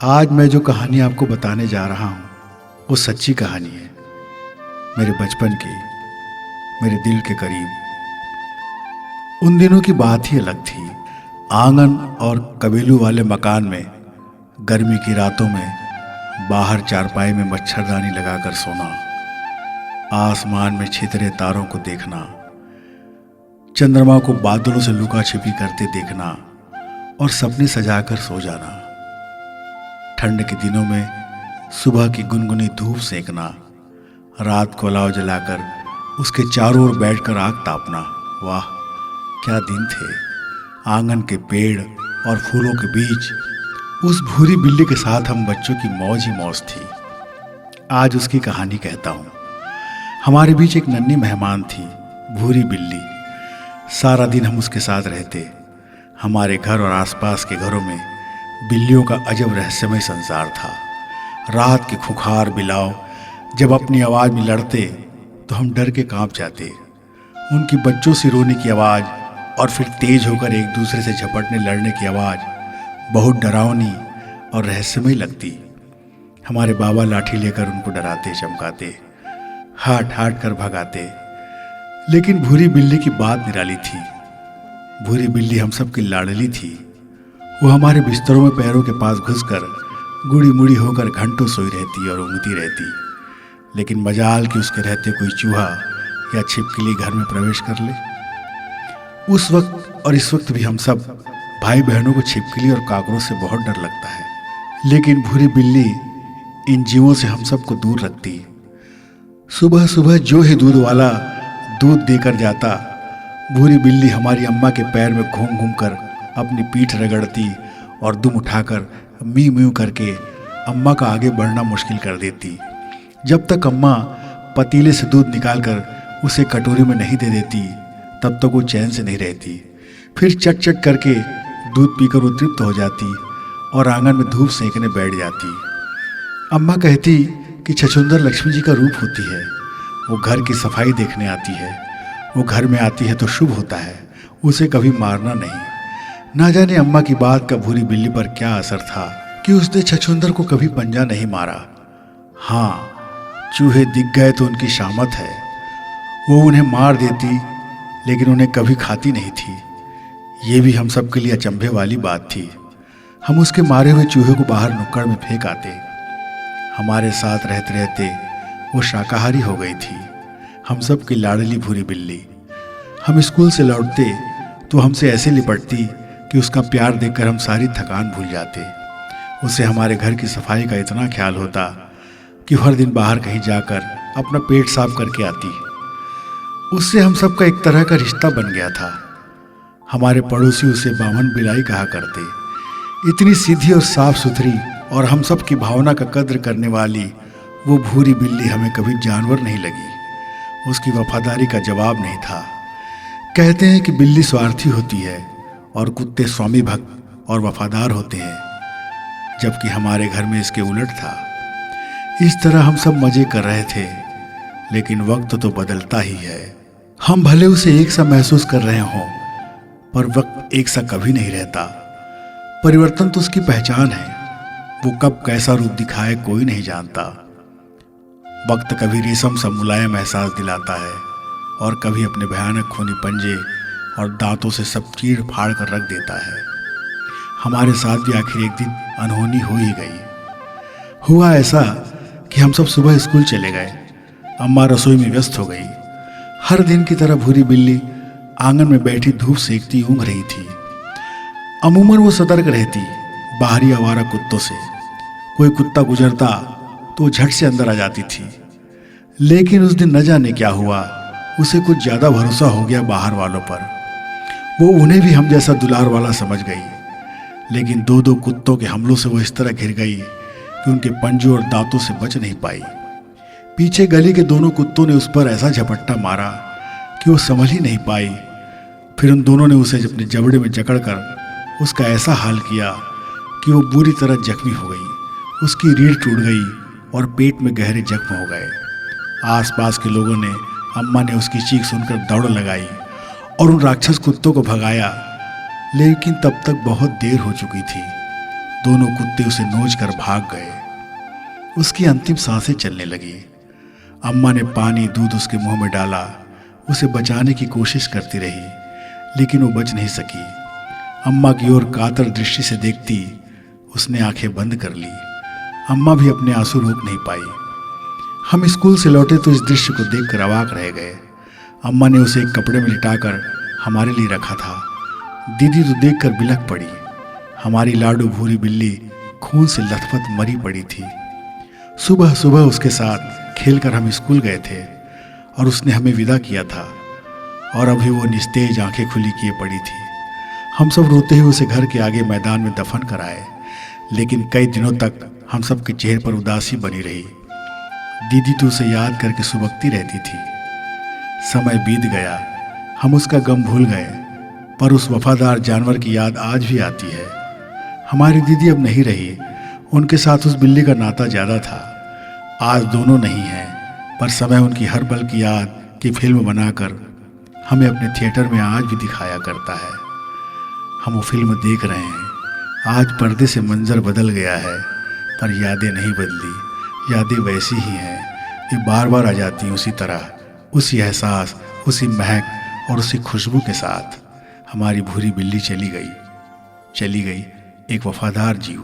आज मैं जो कहानी आपको बताने जा रहा हूँ वो सच्ची कहानी है, मेरे बचपन की, मेरे दिल के करीब। उन दिनों की बात ही अलग थी। आंगन और कबीलू वाले मकान में गर्मी की रातों में बाहर चारपाई में मच्छरदानी लगाकर सोना, आसमान में छितरे तारों को देखना, चंद्रमा को बादलों से लुका छिपी करते देखना और सपने सजाकर सो जाना। ठंड के दिनों में सुबह की गुनगुनी धूप सेकना, रात को अलाव जलाकर उसके चारों ओर बैठकर आग तापना। वाह क्या दिन थे। आंगन के पेड़ और फूलों के बीच उस भूरी बिल्ली के साथ हम बच्चों की मौज ही मौज थी। आज उसकी कहानी कहता हूँ। हमारे बीच एक नन्ही मेहमान थी, भूरी बिल्ली। सारा दिन हम उसके साथ रहते। हमारे घर और आसपास के घरों में बिल्लियों का अजब रहस्यमय संसार था। रात के खुखार बिलाव जब अपनी आवाज़ में लड़ते तो हम डर के कांप जाते। उनकी बच्चों से रोने की आवाज़ और फिर तेज होकर एक दूसरे से झपटने लड़ने की आवाज़ बहुत डरावनी और रहस्यमय लगती। हमारे बाबा लाठी लेकर उनको डराते चमकाते, हाट हाट कर भगाते। लेकिन भूरी बिल्ली की बात निराली थी। भूरी बिल्ली हम सब की लाडली थी। वो हमारे बिस्तरों में पैरों के पास घुसकर गुड़ी मुड़ी होकर घंटों सोई रहती और ऊँगती रहती। लेकिन मजाल कि उसके रहते कोई चूहा या छिपकली घर में प्रवेश कर ले। उस वक्त और इस वक्त भी हम सब भाई बहनों को छिपकली और काकरों से बहुत डर लगता है। लेकिन भूरी बिल्ली इन जीवों से हम सबको दूर रखती। सुबह सुबह जो ही दूध वाला दूध देकर जाता, भूरी बिल्ली हमारी अम्मा के पैर में घूम घूम कर अपनी पीठ रगड़ती और दुम उठाकर मी म्यू करके अम्मा का आगे बढ़ना मुश्किल कर देती। जब तक अम्मा पतीले से दूध निकालकर उसे कटोरी में नहीं दे देती तब तक वो चैन से नहीं रहती। फिर चट चट करके दूध पीकर उत्तृप्त हो जाती और आंगन में धूप सेकने बैठ जाती। अम्मा कहती कि छछूंदर लक्ष्मी जी का रूप होती है, वो घर की सफाई देखने आती है, वो घर में आती है तो शुभ होता है, उसे कभी मारना नहीं। ना जाने अम्मा की बात का भूरी बिल्ली पर क्या असर था कि उसने छछूंदर को कभी पंजा नहीं मारा। हाँ, चूहे दिख गए तो उनकी शामत है, वो उन्हें मार देती लेकिन उन्हें कभी खाती नहीं थी। ये भी हम सब के लिए अचंभे वाली बात थी। हम उसके मारे हुए चूहे को बाहर नुक्कड़ में फेंक आते। हमारे साथ रहते रहते वो शाकाहारी हो गई थी, हम सब की लाडली भूरी बिल्ली। हम स्कूल से लौटते तो हमसे ऐसे लिपटती कि उसका प्यार देखकर हम सारी थकान भूल जाते। उसे हमारे घर की सफाई का इतना ख्याल होता कि हर दिन बाहर कहीं जाकर अपना पेट साफ करके आती। उससे हम सब का एक तरह का रिश्ता बन गया था। हमारे पड़ोसी उसे बामन बिलाई कहा करते। इतनी सीधी और साफ सुथरी और हम सब की भावना का कद्र करने वाली वो भूरी बिल्ली हमें कभी जानवर नहीं लगी। उसकी वफादारी का जवाब नहीं था। कहते हैं कि बिल्ली स्वार्थी होती है और कुत्ते स्वामी भक्त और वफादार होते हैं, जबकि हमारे घर में इसके उलट था। इस तरह हम सब मजे कर रहे थे, लेकिन वक्त तो बदलता ही है। हम भले उसे एक सा महसूस कर रहे हों, पर वक्त एक सा कभी नहीं रहता। परिवर्तन तो उसकी पहचान है। वो कब कैसा रूप दिखाए कोई नहीं जानता। वक्त कभी रेशम सा मुलायम एहसास दिलाता है और कभी अपने भयानक खूनी पंजे और दांतों से सब चीर फाड़ कर रख देता है। हमारे साथ भी आखिर एक दिन अनहोनी हो ही गई। हुआ ऐसा कि हम सब सुबह स्कूल चले गए। अम्मा रसोई में व्यस्त हो गई। हर दिन की तरह भूरी बिल्ली आंगन में बैठी धूप सेकती ऊँघ रही थी। अमूमन वो सतर्क रहती बाहरी आवारा कुत्तों से। कोई कुत्ता गुजरता तो झट से अंदर आ जाती थी। लेकिन उस दिन न जाने क्या हुआ, उसे कुछ ज़्यादा भरोसा हो गया बाहर वालों पर। वो उन्हें भी हम जैसा दुलार वाला समझ गई। लेकिन दो दो कुत्तों के हमलों से वो इस तरह घिर गई कि उनके पंजों और दांतों से बच नहीं पाई। पीछे गली के दोनों कुत्तों ने उस पर ऐसा झपट्टा मारा कि वो संभल ही नहीं पाई। फिर उन दोनों ने उसे अपने जबड़े में जकड़कर उसका ऐसा हाल किया कि वो बुरी तरह जख्मी हो गई। उसकी रीढ़ टूट गई और पेट में गहरे जख्म हो गए। आसपास के लोगों ने अम्मा ने उसकी चीख सुनकर दौड़ लगाई और उन राक्षस कुत्तों को भगाया। लेकिन तब तक बहुत देर हो चुकी थी। दोनों कुत्ते उसे नोच कर भाग गए। उसकी अंतिम सांसें चलने लगी। अम्मा ने पानी दूध उसके मुंह में डाला, उसे बचाने की कोशिश करती रही, लेकिन वो बच नहीं सकी। अम्मा की ओर कातर दृष्टि से देखती उसने आंखें बंद कर ली। अम्मा भी अपने आंसू रोक नहीं पाई। हम स्कूल से लौटे तो इस दृश्य को देखकर अवाक रह गए। अम्मा ने उसे एक कपड़े में लिटाकर हमारे लिए रखा था। दीदी तो देखकर बिलख पड़ी। हमारी लाडू भूरी बिल्ली खून से लथपथ मरी पड़ी थी। सुबह सुबह उसके साथ खेलकर हम स्कूल गए थे और उसने हमें विदा किया था, और अभी वो निस्तेज आंखें खुली किए पड़ी थी। हम सब रोते हुए उसे घर के आगे मैदान में दफन कर आए, लेकिन कई दिनों तक हम सब के चेहरे पर उदासी बनी रही। दीदी तो उसे याद करके सुबकती रहती थी। समय बीत गया, हम उसका गम भूल गए, पर उस वफादार जानवर की याद आज भी आती है। हमारी दीदी अब नहीं रही, उनके साथ उस बिल्ली का नाता ज़्यादा था। आज दोनों नहीं हैं, पर समय उनकी हर पल की याद की फिल्म बनाकर हमें अपने थिएटर में आज भी दिखाया करता है। हम वो फिल्म देख रहे हैं। आज पर्दे से मंजर बदल गया है, पर यादें नहीं बदली। यादें वैसी ही हैं, ये बार बार आ जाती हैं उसी तरह, उसी एहसास, उसी महक और उसी खुशबू के साथ। हमारी भूरी बिल्ली चली गई एक वफादार जीव।